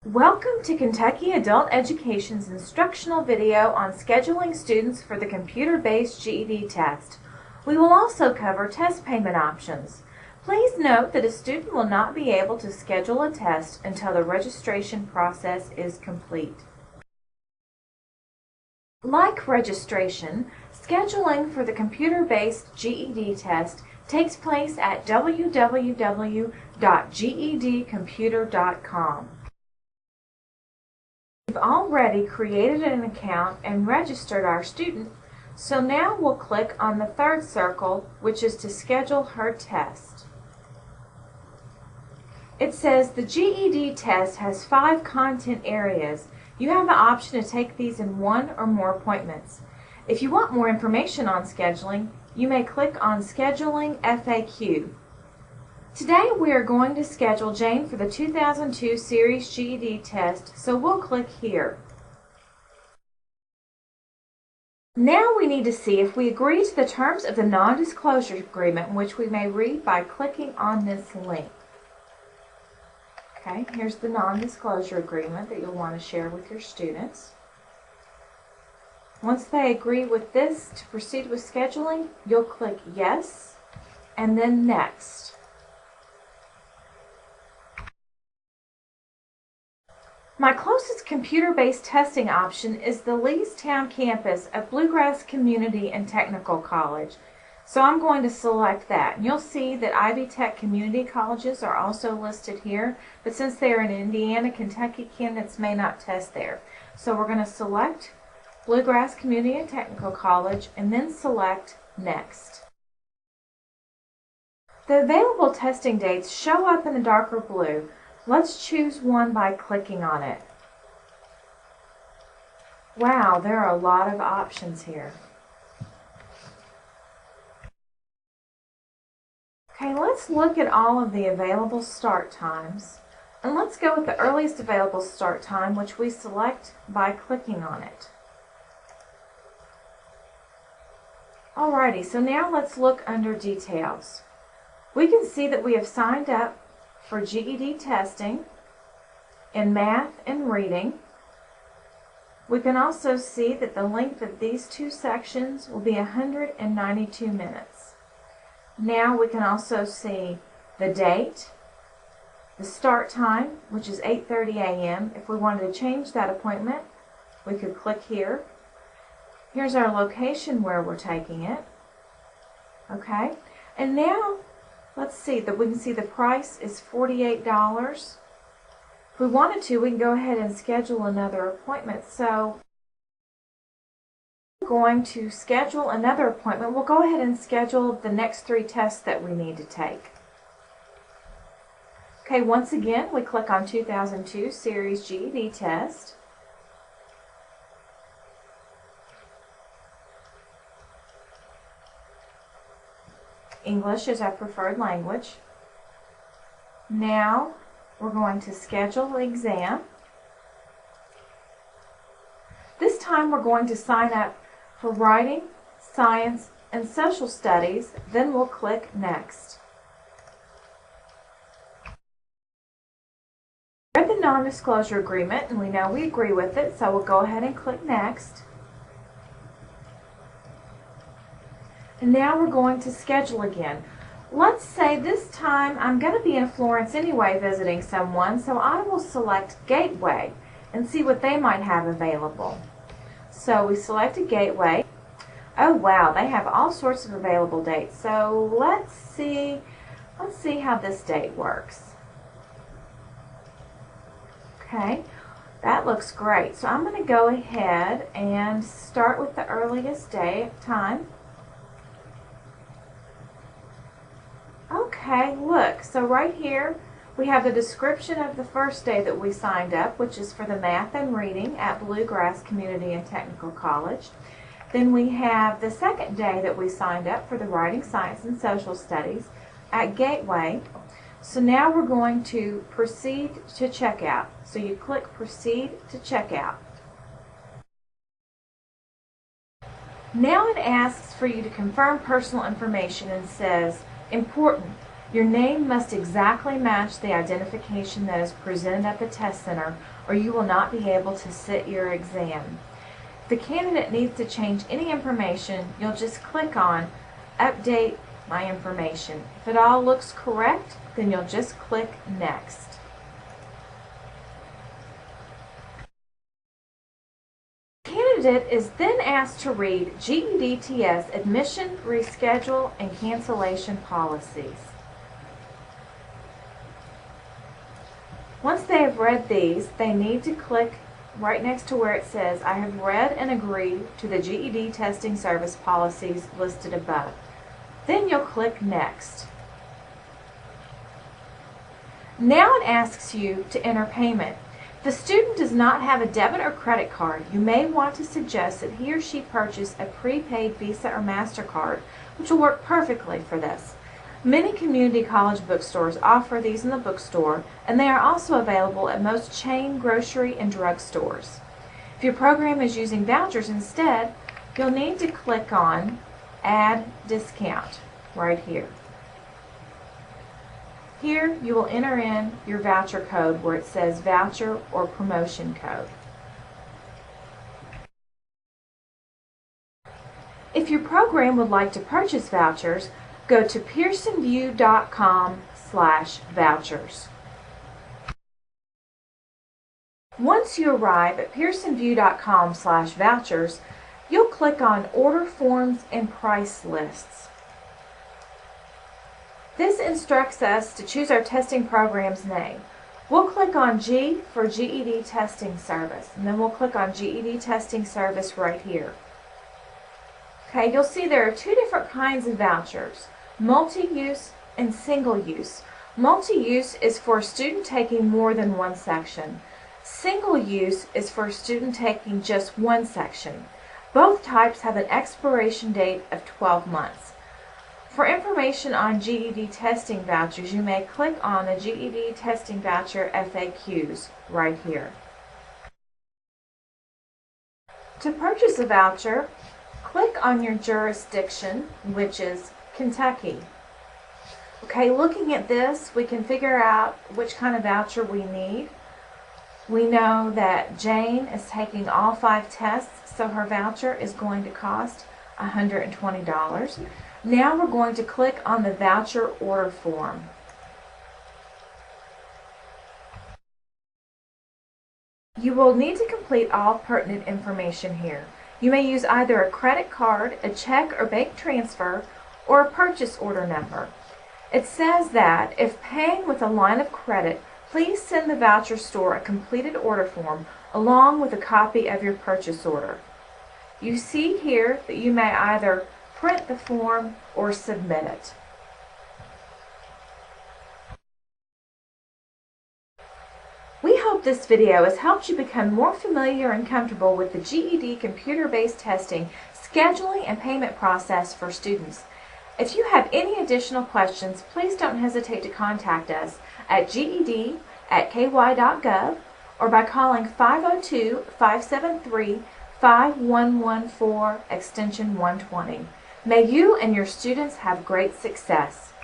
Welcome to Kentucky Adult Education's instructional video on scheduling students for the computer-based GED test. We will also cover test payment options. Please note that a student will not be able to schedule a test until the registration process is complete. Like registration, scheduling for the computer-based GED test takes place at www.gedcomputer.com. We've already created an account and registered our student, so now we'll click on the third circle, which is to schedule her test. It says the GED test has 5 content areas. You have the option to take these in one or more appointments. If you want more information on scheduling, you may click on Scheduling FAQ. Today we are going to schedule Jane for the 2002 Series GED test, so we'll click here. Now we need to see if we agree to the terms of the non-disclosure agreement, which we may read by clicking on this link. Okay, here's the non-disclosure agreement that you'll want to share with your students. Once they agree with this to proceed with scheduling, you'll click Yes and then Next. My closest computer-based testing option is the Leestown campus of Bluegrass Community and Technical College. So I'm going to select that. And you'll see that Ivy Tech community colleges are also listed here, but since they are in Indiana, Kentucky, candidates may not test there. So we're going to select Bluegrass Community and Technical College and then select Next. The available testing dates show up in the darker blue. Let's choose one by clicking on it. Wow, there are a lot of options here. Okay, let's look at all of the available start times. And let's go with the earliest available start time, which we select by clicking on it. Alrighty, so now let's look under details. We can see that we have signed up for GED testing in math and reading. We can also see that the length of these two sections will be 192 minutes. Now we can also see the date, the start time, which is 8:30 a.m. If we wanted to change that appointment, we could click here. Here's our location where we're taking it. Okay, and now let's see that we can see the price is $48. If we wanted to, we can go ahead and schedule another appointment. So we're going to schedule another appointment. We'll go ahead and schedule the next 3 tests that we need to take. Okay, once again, we click on 2002 Series GED test. English is our preferred language. Now we're going to schedule the exam. This time we're going to sign up for writing, science, and social studies, then we'll click Next. We read the non-disclosure agreement and we know we agree with it, so we'll go ahead and click Next. And now we're going to schedule again. Let's say this time I'm going to be in Florence anyway visiting someone, so I will select Gateway and see what they might have available. So we selected Gateway. Oh wow, they have all sorts of available dates. So let's see how this date works. Okay, that looks great. So I'm going to go ahead and start with the earliest time. Okay, look, so right here we have the description of the first day that we signed up, which is for the math and reading at Bluegrass Community and Technical College. Then we have the second day that we signed up for the writing, science, and social studies at Gateway. So now we're going to proceed to checkout. So you click Proceed to Checkout. Now it asks for you to confirm personal information and says, important, Your name must exactly match the identification that is presented at the test center, or you will not be able to sit your exam. If the candidate needs to change any information, you'll just click on Update My Information. If it all looks correct, then you'll just click Next. The candidate is then asked to read GED Test admission, reschedule, and cancellation policies. Once they have read these, they need to click right next to where it says, I have read and agreed to the GED testing service policies listed above. Then you'll click Next. Now it asks you to enter payment. If the student does not have a debit or credit card, you may want to suggest that he or she purchase a prepaid Visa or MasterCard, which will work perfectly for this. Many community college bookstores offer these in the bookstore, and they are also available at most chain grocery and drug stores. If your program is using vouchers instead, you'll need to click on Add Discount right here. Here you will enter in your voucher code where it says voucher or promotion code. If your program would like to purchase vouchers, go to pearsonview.com/vouchers. Once you arrive at pearsonview.com/vouchers, you'll click on Order Forms and Price Lists. This instructs us to choose our testing program's name. We'll click on G for GED Testing Service, and then we'll click on GED Testing Service right here. Okay, you'll see there are two different kinds of vouchers, multi-use and single-use. Multi-use is for a student taking more than one section. Single-use is for a student taking just one section. Both types have an expiration date of 12 months. For information on GED testing vouchers, you may click on the GED testing voucher FAQs right here. To purchase a voucher, click on your jurisdiction, which is Kentucky. Okay, looking at this, we can figure out which kind of voucher we need. We know that Jane is taking all 5 tests, so her voucher is going to cost $120. Now we're going to click on the voucher order form. You will need to complete all pertinent information here. You may use either a credit card, a check or bank transfer, or a purchase order number. It says that if paying with a line of credit, please send the voucher store a completed order form along with a copy of your purchase order. You see here that you may either print the form or submit it. We hope this video has helped you become more familiar and comfortable with the GED computer-based testing, scheduling, and payment process for students. If you have any additional questions, please don't hesitate to contact us at ged@ky.gov or by calling 502-573-5114 extension 120. May you and your students have great success.